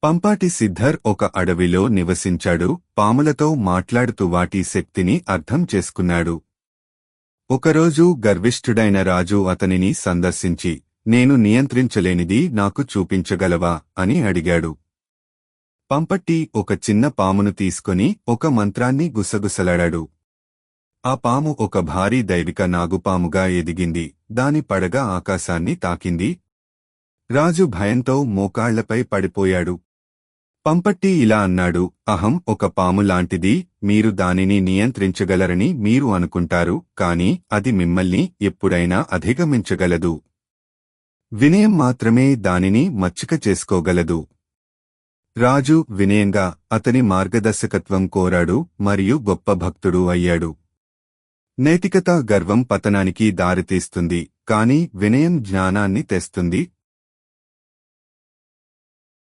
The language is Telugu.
పంపాటి సిద్ధర్ ఒక అడవిలో నివసించాడు. పాములతో మాట్లాడుతూ వాటి శక్తిని అర్థం చేసుకున్నాడు. ఒకరోజు గర్విష్ఠుడైన రాజు అతనిని సందర్శించి, నేను నియంత్రించలేనిది నాకు చూపించగలవా అని అడిగాడు. పంపట్టి ఒక చిన్న పామును తీసుకొని ఒక మంత్రాన్ని గుసగుసలాడాడు. ఆ పాము ఒక భారీ దైవిక నాగుపాముగా ఎదిగింది. దాని పడగ ఆకాశాన్ని తాకింది. రాజు భయంతో మోకాళ్లపై పడిపోయాడు. పంపట్టి ఇలా అన్నాడు, అహం ఒక పాము లాంటిది. మీరు దానిని నియంత్రించగలరని మీరు అనుకుంటారు, కాని అది మిమ్మల్ని ఎప్పుడైనా అధిగమించగలదు. వినయం మాత్రమే దానిని మచ్చిక చేసుకోగలదు. రాజు వినయంగా అతని మార్గదర్శకత్వం కోరాడు మరియు గొప్ప భక్తుడు అయ్యాడు. నైతికత గర్వం పతనానికి దారితీస్తుంది, కాని వినయం జ్ఞానాన్ని తెస్తుంది.